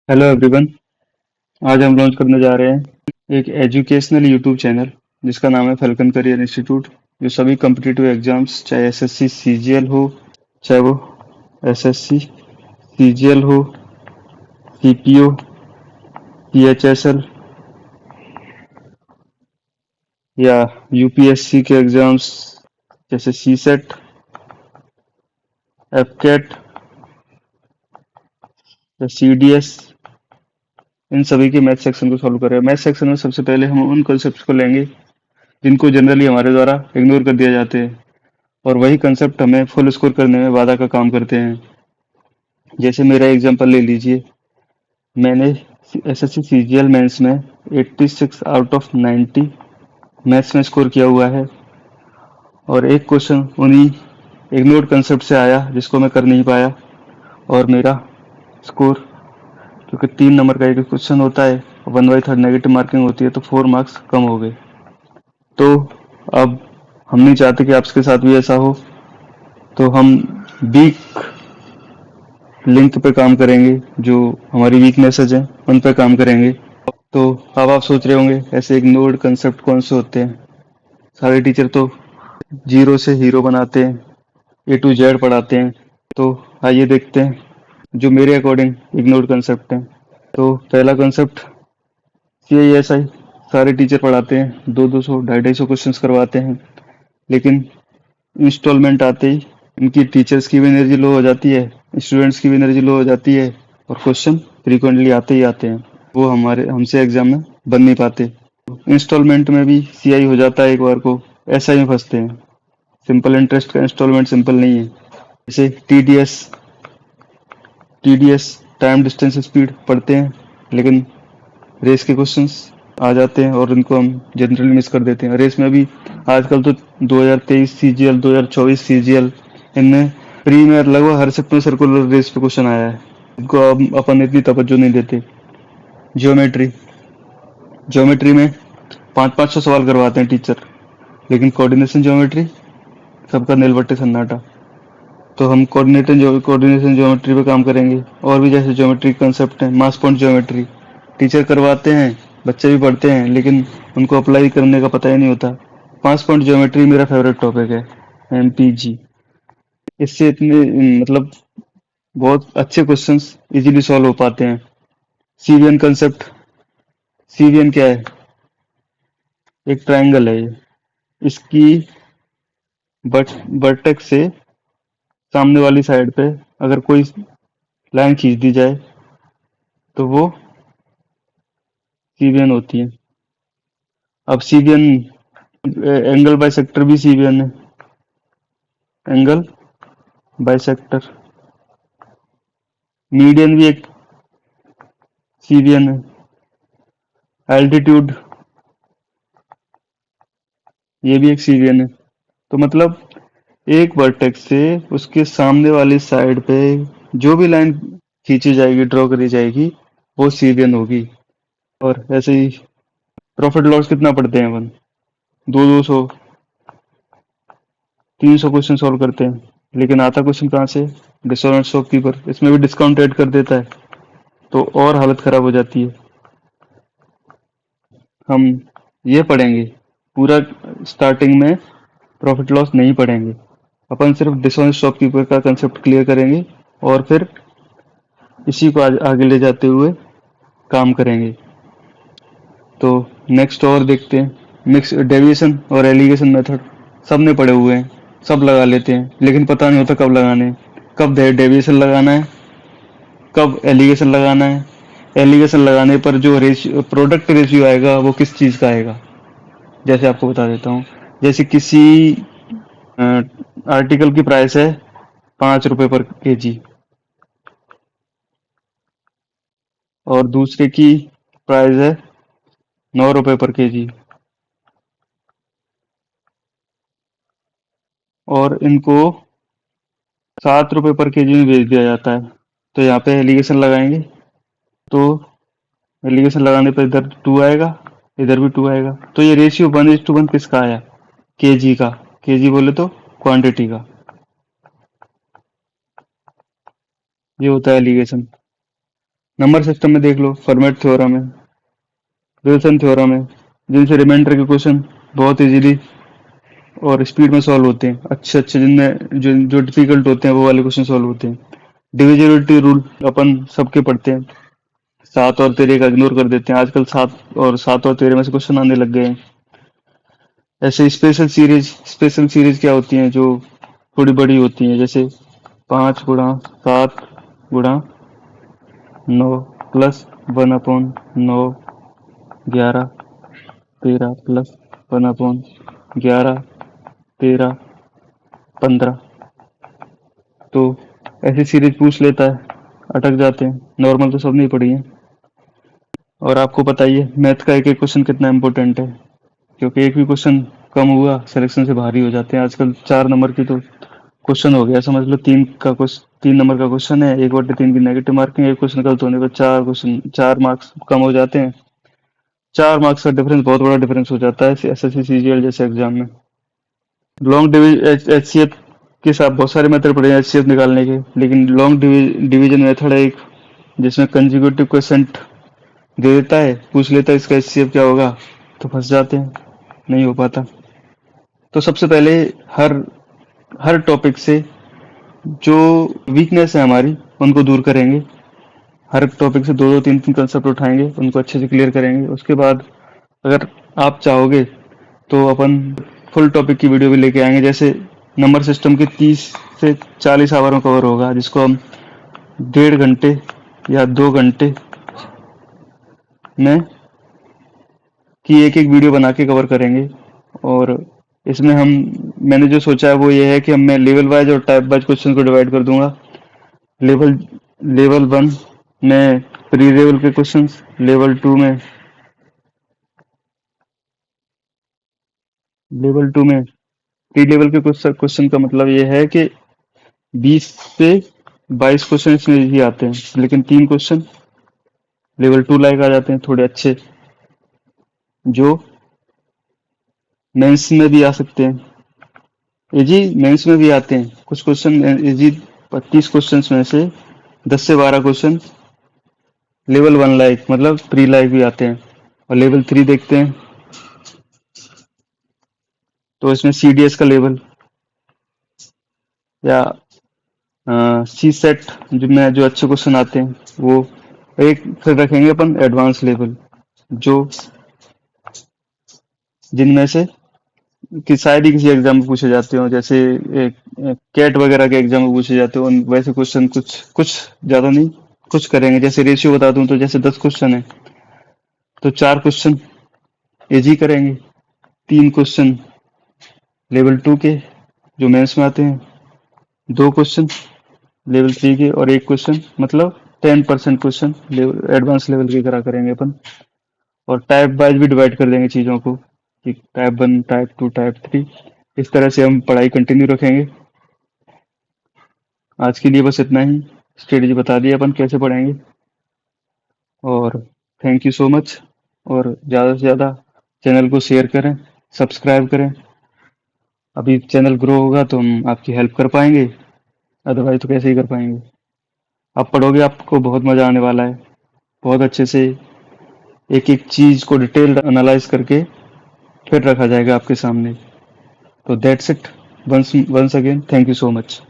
Hello everyone. आज हम launch करने जा रहे हैं एक एजुकेशनल यूट्यूब चैनल जिसका नाम है फैल्कन करियर इंस्टीट्यूट। जो सभी कम्पिटिटिव एग्जाम्स, चाहे एसएससी सीजीएल हो, चाहे वो एसएससी सीजीएल हो, सीपीओ, पीएचएसएल या यूपीएससी के एग्जाम्स जैसे सीसेट, एफकेट या सीडीएस, इन सभी के मैथ सेक्शन को सॉल्व करें। मैथ सेक्शन में सबसे पहले हम उन कॉन्सेप्ट्स को लेंगे जिनको जनरली हमारे द्वारा इग्नोर कर दिया जाते हैं, और वही कंसेप्ट हमें फुल स्कोर करने में बाधा का काम करते हैं। जैसे मेरा एग्जांपल ले लीजिए। मैंने एसएससी सीजीएल मेंस में 86 आउट ऑफ 90 मैथ्स में स्कोर किया हुआ है, और एक क्वेश्चन उन्हीं इग्नोर्ड कंसेप्ट से आया जिसको मैं कर नहीं पाया, और मेरा स्कोर, क्योंकि 3 नंबर का एक क्वेश्चन होता है, 1/3 नेगेटिव मार्किंग होती है, तो 4 मार्क्स कम हो गए। तो अब हम नहीं चाहते कि आपके साथ भी ऐसा हो, तो हम वीक लिंक पे काम करेंगे। जो हमारी वीकनेसेस हैं उन पे काम करेंगे। तो अब आप सोच रहे होंगे ऐसे इग्नोर्ड कंसेप्ट कौन से होते हैं। सारे टीचर तो जीरो से हीरो बनाते हैं, ए टू जेड पढ़ाते हैं। तो आइए देखते हैं जो मेरे अकॉर्डिंग इग्नोर्ड कंसेप्ट हैं। तो पहला कंसेप्ट, सीआईएसआई सारे टीचर पढ़ाते हैं, 200 250 क्वेश्चंस करवाते हैं, लेकिन इंस्टॉलमेंट आते ही इनकी टीचर्स की भी एनर्जी लो हो जाती है, स्टूडेंट्स की भी एनर्जी लो हो जाती है, और क्वेश्चन फ्रीक्वेंटली आते ही आते हैं। वो हमारे हमसे एग्जाम में बन नहीं पाते। इंस्टॉलमेंट में भी सीआई हो जाता है एक बार को, ऐसा ही फंसते हैं। सिंपल इंटरेस्ट का इंस्टॉलमेंट सिंपल नहीं है। जैसे TDS, TDS time distance speed पढ़ते हैं, लेकिन रेस के क्वेश्चंस आ जाते हैं और इनको हम जनरली मिस कर देते हैं। रेस में भी आजकल तो 2023 सीजीएल, 2024 सीजीएल, इनमें प्री में लगभग हर सेक्टर में सर्कुलर रेस पे क्वेश्चन आया है। इनको अब अपन इतनी तवज्जो नहीं देते। ज्योमेट्री, ज्योमेट्री में 500-500 सवाल करवाते हैं टीचर, लेकिन कोऑर्डिनेशन ज्योमेट्री सबका नीलबट्टे सन्नाटा। तो हम कोऑर्डिनेशन ज्योमेट्री पे काम करेंगे। और भी जैसे ज्योमेट्री कंसेप्ट है, मास पॉइंट ज्योमेट्री टीचर करवाते हैं, बच्चे भी पढ़ते हैं, लेकिन उनको अप्लाई करने का पता ही नहीं होता। मास पॉइंट ज्योमेट्री मेरा फेवरेट टॉपिक है, एमपीजी। इससे इतने मतलब बहुत अच्छे क्वेश्चंस इजीली सॉल्व हो पाते हैं। सीवीएन कंसेप्ट, सीवीएन क्या है? एक ट्रायंगल है ये। इसकी बट वर्टेक्स से सामने वाली साइड पे अगर कोई लाइन खींच दी जाए तो वो सीवीएन होती है। अब सीवीएन, एंगल बाइसेक्टर भी सीवीएन है। एंगल बाइसेक्टर, मीडियन भी एक सीवीएन है। एल्टीट्यूड, ये भी एक सीवीएन है। तो मतलब एक वर्टेक्स से उसके सामने वाली साइड पे जो भी लाइन खींची जाएगी, ड्रॉ करी जाएगी, वो सीवीएन होगी। और ऐसे ही प्रॉफिट लॉस कितना पढ़ते हैं अपन? 200 300 क्वेश्चन सॉल्व करते हैं, लेकिन आता क्वेश्चन कहाँ से? डिसऑनेस्ट शॉपकीपर, इसमें भी डिस्काउंट ऐड कर देता है, तो और हालत खराब हो जाती है। हम ये पढ़ेंगे पूरा, स्टार्टिंग में प्रॉफिट लॉस नहीं पढ़ेंगे। अपन सिर्फ डिसऑनेस्ट शॉपकीपर का कंसेप्ट क्लियर करेंगे, और फिर इसी को आगे ले जाते हुए काम करेंगे। तो नेक्स्ट और देखते हैं, मिक्स डेविएशन और एलिगेशन मेथड। सबने पढ़े हुए हैं, सब लगा लेते हैं, लेकिन पता नहीं होता कब लगाने हैं, कब डेविएशन लगाना है, कब एलिगेशन लगाना है। एलिगेशन लगाने पर जो रेशियो, प्रोडक्ट रेशियो आएगा, वो किस चीज़ का आएगा? जैसे आपको बता देता हूँ। जैसे किसी आर्टिकल की प्राइस है 5 रुपए पर केजी, और दूसरे की प्राइस है 9 रुपए पर केजी, और इनको 7 रुपए पर केजी में बेच दिया जाता है। तो यहाँ पे एलिगेशन लगाएंगे, तो एलिगेशन लगाने पर इधर 2 आएगा, इधर भी 2 आएगा। तो ये रेशियो 1:1 किसका आया? केजी का। केजी बोले तो क्वांटिटी का। ये होता है एलिगेशन। नंबर सिस्टम में देख लो, फॉर्मेट थ्योरम है, विल्सन थ्योरम है, जिनसे रिमाइंडर के क्वेश्चन बहुत इजीली और स्पीड में सॉल्व होते हैं, अच्छे अच्छे, जिनमें जो जो डिफिकल्ट होते हैं वो वाले क्वेश्चन सॉल्व होते हैं। डिविजिबिलिटी रूल अपन सबके पढ़ते हैं, 7 और 13 का इग्नोर कर देते हैं, आजकल 7 और 13 में से क्वेश्चन आने लग गए हैं। ऐसे स्पेशल सीरीज क्या होती हैं, जो थोड़ी बड़ी होती हैं, जैसे 5 गुणा 7 गुणा 9 प्लस 1/9, 11 13 प्लस 1/11 13 15। तो ऐसी सीरीज पूछ लेता है, अटक जाते हैं। नॉर्मल तो सब नहीं पढ़ी है। और आपको पता ही है मैथ का एक एक क्वेश्चन कितना इंपॉर्टेंट है, क्योंकि एक भी क्वेश्चन कम हुआ सिलेक्शन से भारी हो जाते हैं। आजकल 4 नंबर की तो क्वेश्चन हो गया, समझ लो 3 नंबर का क्वेश्चन है, 1/3 की नेगेटिव मार्किंग, एक क्वेश्चन गलत होने पर 4 मार्क्स कम हो जाते हैं। 4 मार्क्स का डिफरेंस बहुत बड़ा डिफरेंस हो जाता है एसएससी सीजीएल जैसे एग्जाम में। लॉन्ग एचसीएफ के साथ बहुत सारे मेथड पड़े हैं एचसीएफ निकालने के, लेकिन लॉन्ग डिवीजन मेथड है एक, जिसमें कंजिक्यूटिव क्वेश्चन दे देता है, पूछ लेता है इसका एचसीएफ क्या होगा, तो फंस जाते हैं, नहीं हो पाता। तो सबसे पहले हर हर टॉपिक से जो वीकनेस है हमारी उनको दूर करेंगे। हर टॉपिक से दो दो तीन तीन कंसेप्ट उठाएंगे, उनको अच्छे से क्लियर करेंगे। उसके बाद अगर आप चाहोगे तो अपन फुल टॉपिक की वीडियो भी लेके आएंगे, जैसे नंबर सिस्टम के 30 से 40 आवर में कवर होगा, जिसको हम 1.5 घंटे या 2 घंटे में की एक एक वीडियो बना के कवर करेंगे। और इसमें मैंने जो सोचा है वो ये है कि मैं लेवल वाइज और टाइप वाइज क्वेश्चन को डिवाइड कर दूंगा। लेवल लेवल 1 में प्री लेवल के क्वेश्चंस, लेवल 2 में प्री लेवल के क्वेश्चन का मतलब ये है कि 20 से 22 क्वेश्चन इसमें ही आते हैं, लेकिन 3 क्वेश्चन लेवल 2 लायक आ जाते हैं, थोड़े अच्छे, जो मेंस में भी आ सकते हैं। जी मेंस में भी आते हैं कुछ क्वेश्चन जी। 25 क्वेश्चन में से 10 से 12 क्वेश्चन लेवल 1 लायक, मतलब प्री लायक भी आते हैं। और लेवल 3 देखते हैं तो इसमें सीडीएस का लेवल या सी सेट जिनमें जो अच्छे क्वेश्चन आते हैं वो एक, फिर रखेंगे अपन एडवांस लेवल, जो जिनमें से कि शायद ही किसी एग्जाम में पूछे जाते हो, जैसे कैट वगैरह के एग्जाम में पूछे जाते हो वैसे क्वेश्चन, कुछ कुछ ज्यादा नहीं, कुछ करेंगे। जैसे रेशियो बता दूं तो जैसे 10 क्वेश्चन है तो 4 क्वेश्चन इजी करेंगे, 3 क्वेश्चन लेवल 2 के जो मेंस में आते हैं, 2 क्वेश्चन लेवल 3 के, और 1 क्वेश्चन, मतलब 10% क्वेश्चन एडवांस लेवल की तरह करेंगे अपन। और टाइप वाइज भी डिवाइड कर देंगे चीज़ों को, कि टाइप 1, टाइप 2, टाइप 3, इस तरह से हम पढ़ाई कंटिन्यू रखेंगे। आज के लिए बस इतना ही, स्ट्रेटेजी बता दी अपन कैसे पढ़ेंगे। और थैंक यू सो मच। और ज़्यादा से ज़्यादा चैनल को शेयर करें, सब्सक्राइब करें। अभी चैनल ग्रो होगा तो हम आपकी हेल्प कर पाएंगे, अदरवाइज तो कैसे ही कर पाएंगे। आप पढ़ोगे, आपको बहुत मज़ा आने वाला है, बहुत अच्छे से एक एक चीज़ को डिटेल्ड एनालाइज करके फिर रखा जाएगा आपके सामने। तो that's it, once again thank you so much.